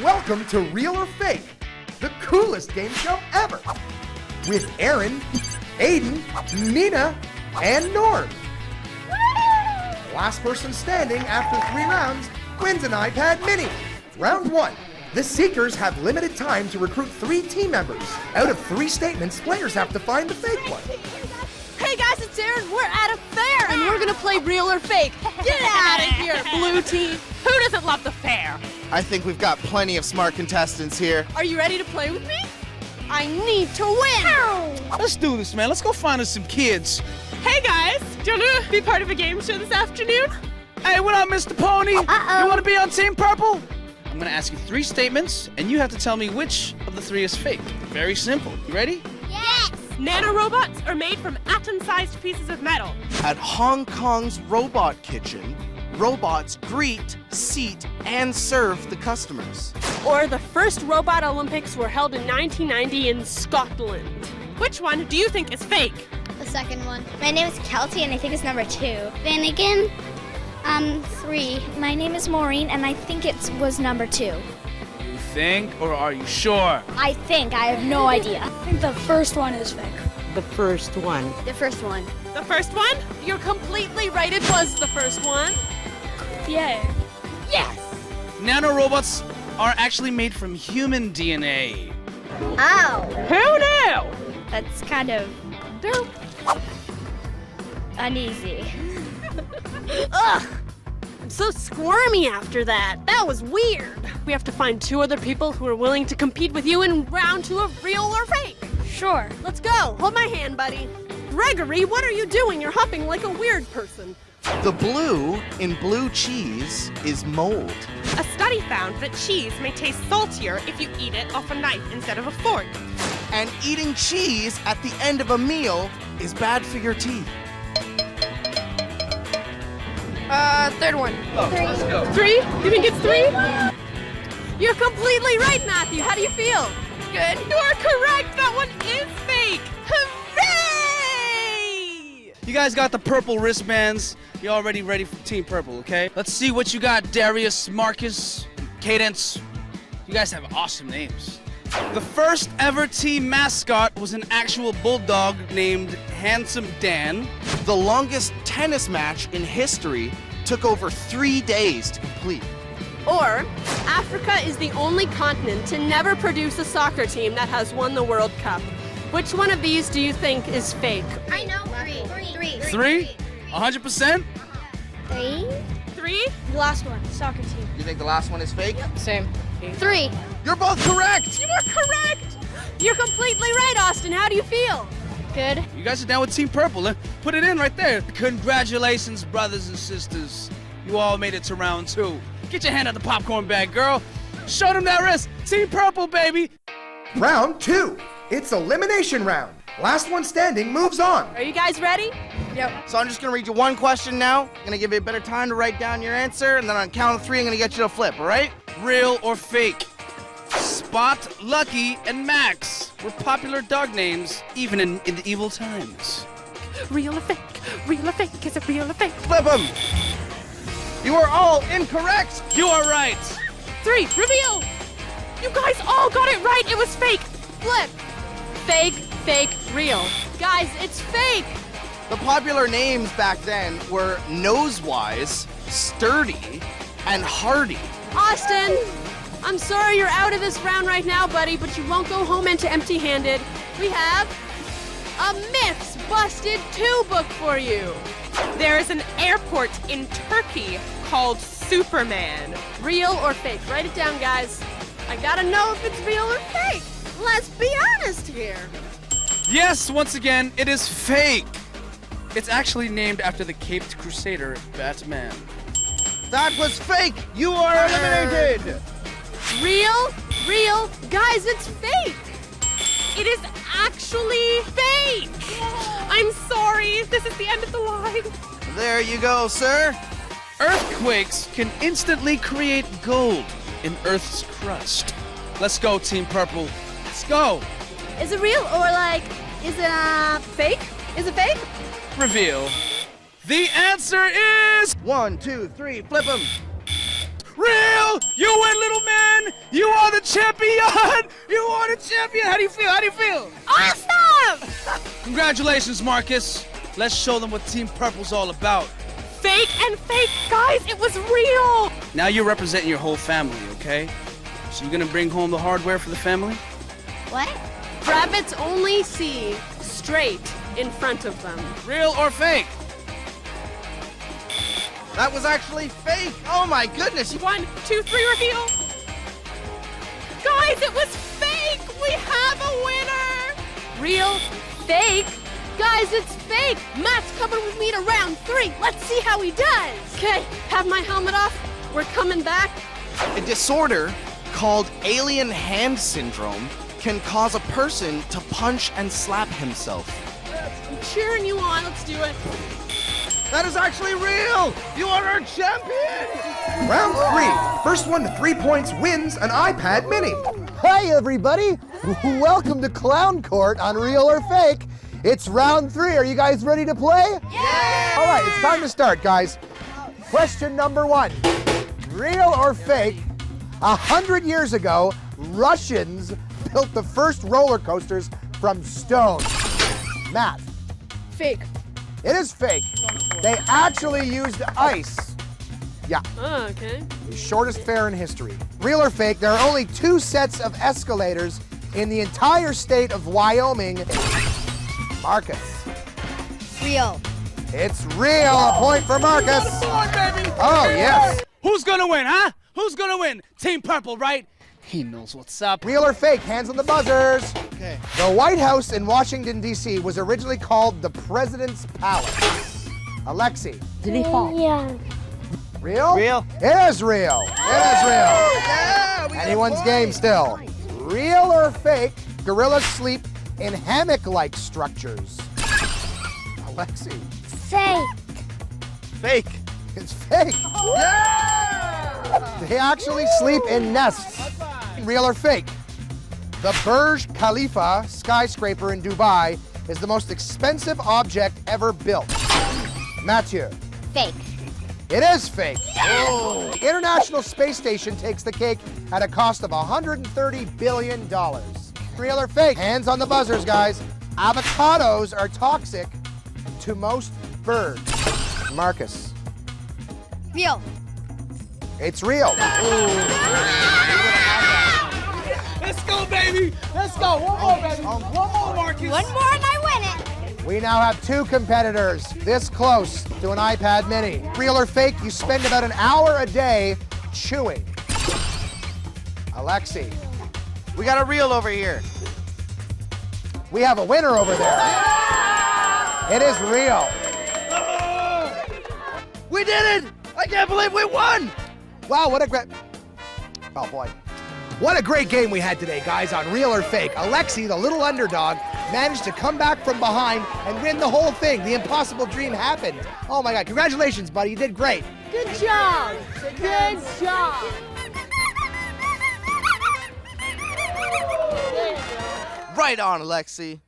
Welcome to Real or Fake, the coolest game show ever. With Aaron, Aiden, Nina, and Norm. Last person standing after 3 rounds wins an iPad mini. Round 1. The Seekers have limited time to recruit 3 team members. Out of 3 statements, players have to find the fake one. Hey guys, it's Aaron. We're at a fair and we're gonna play Real or Fake. Get out of here, blue team. Who doesn't love the fair? I think we've got plenty of smart contestants here. Are you ready to play with me? I need to win. Let's do this, man. Let's go find us some kids. Hey guys, do you want to be part of a game show this afternoon? Hey, what up, Mr. Pony? Uh-oh. You want to be on Team Purple? I'm going to ask you 3 statements, and you have to tell me which of the 3 is fake. Very simple. You ready? Yes. Nanorobots are made from atom-sized pieces of metal. At Hong Kong's Robot Kitchen, robots greet, seat, and serve the customers. Or the first Robot Olympics were held in 1990 in Scotland. Which one do you think is fake? The second one. My name is Kelty and I think it's number 2. Finnegan, 3. My name is Maureen and I think it was number 2. You think, or are you sure? I think. I have no idea. I think the first one is fake. The first one. The first one. The first one? You're completely right. It was the first one. Yay. Yes. Nanorobots are actually made from human DNA. Oh. Who knew? That's kind of uneasy. Ugh. I'm so squirmy after that. That was weird. We have to find 2 other people who are willing to compete with you in round 2 of Real or Fake. Sure. Let's go. Hold my hand, buddy. Gregory, what are you doing? You're hopping like a weird person. The blue in blue cheese is mold. A study found that cheese may taste saltier if you eat it off a knife instead of a fork. And eating cheese at the end of a meal is bad for your teeth. Third one. Let's go. 3? You think it's 3? You're completely right, Matthew. How do you feel? Good. You are correct. That one is fake. Hooray! You guys got the purple wristbands. You already ready for Team Purple, okay? Let's see what you got, Darius, Marcus, Cadence. You guys have awesome names. The first ever team mascot was an actual bulldog named Handsome Dan. The longest tennis match in history took over 3 days to complete. Or, Africa is the only continent to never produce a soccer team that has won the World Cup. Which one of these do you think is fake? I know. 3. 3? 100%? 3. 3? The last one, soccer team. You think the last one is fake? Same. 3. You're both correct! You are correct! You're completely right, Austin. How do you feel? Good. You guys are down with Team Purple. Put it in right there. Congratulations, brothers and sisters. You all made it to round 2. Get your hand out the popcorn bag, girl. Show them that wrist. Team Purple, baby. Round 2. It's elimination round. Last one standing moves on. Are you guys ready? So I'm just gonna read you 1 question now. I'm gonna give you a bit of time to write down your answer, and then on count of 3, I'm gonna get you to flip, all right? Real or fake? Spot, Lucky, and Max were popular dog names even in the evil times. Real or fake? Real or fake? Is it real or fake? Flip them! You are all incorrect! You are right. 3. Reveal! You guys all got it right. It was fake. Flip. Fake, fake, real. Guys, it's fake. The popular names back then were Nosewise, Sturdy, and Hardy. Austin, I'm sorry you're out of this round right now, buddy, but you won't go home empty-handed. We have a Myths Busted 2 book for you. There is an airport in Turkey called Superman. Real or fake? Write it down, guys. I gotta know if it's real or fake. Let's be honest here. Yes, once again, it is fake. It's actually named after the Caped Crusader, Batman. That was fake! You are eliminated! Real? Real? Guys, it's fake. It is actually fake. I'm sorry. This is the end of the line. There you go, sir. Earthquakes can instantly create gold in Earth's crust. Let's go, Team Purple. Let's go. Is it real or is it fake? Is it fake? Reveal. The answer is 1, 2, 3, flip them. Real! You win, little man! You are the champion! You are the champion! How do you feel? How do you feel? Awesome! Congratulations, Marcus. Let's show them what Team Purple's all about. Fake and fake, guys, it was real! Now you're representing your whole family, okay? So you're gonna bring home the hardware for the family? What? Rabbits only see straight in front of them. Real or fake? That was actually fake. Oh my goodness. 1, 2, 3, reveal. Guys, it was fake! We have a winner! Real, fake. Guys, it's fake. Matt's coming with me to round 3. Let's see how he does. Okay, have my helmet off. We're coming back. A disorder called alien hand syndrome can cause a person to punch and slap himself. I'm cheering you on. Let's do it. That is actually real! You are our champion! Round 3. First one to 3 points wins an iPad mini. Hi, everybody. Welcome to Clown Court on Real or Fake. It's round 3. Are you guys ready to play? Yeah! All right, it's time to start, guys. Question number 1. Real or fake? 100 years ago, Russians built the first roller coasters from stone. Matt. Fake. It is fake. They actually used ice. Yeah. Oh, okay. The shortest fair in history. Real or fake, there are only 2 sets of escalators in the entire state of Wyoming. Marcus. Real. It's real. A point for Marcus. Oh, yes. Who's gonna win, huh? Who's gonna win? Team Purple, right? He knows what's up. Real or fake, hands on the buzzers. Okay. The White House in Washington, D.C. was originally called the President's Palace. Alexi. Did he fall? Yeah. Real? Real. It is real. It is real. Yeah, we got a Anyone's point. game still. Real or fake, gorillas sleep in hammock-like structures. Alexi. Fake. Fake. It's fake. They actually sleep in nests. Real or fake? The Burj Khalifa skyscraper in Dubai is the most expensive object ever built. Mathieu. Fake. It is fake. The International Space Station takes the cake at a cost of $130 billion. Real or fake? Hands on the buzzers, guys. Avocados are toxic to most birds. Marcus. Real. It's real. Let's go, baby! Let's go! One more, baby! One more, Marcus! One more and I win it. We now have 2 competitors this close to an iPad mini. Real or fake, you spend about an hour a day chewing. Alexi. We got a reel over here. We have a winner over there. It is real. We did it! I can't believe we won! Wow, what a great... Oh, boy. What a great game we had today, guys, on Real or Fake. Alexi, the little underdog, managed to come back from behind and win the whole thing. The impossible dream happened. Oh, my God. Congratulations, buddy. You did great. Good job. Good job. Right on, Alexi.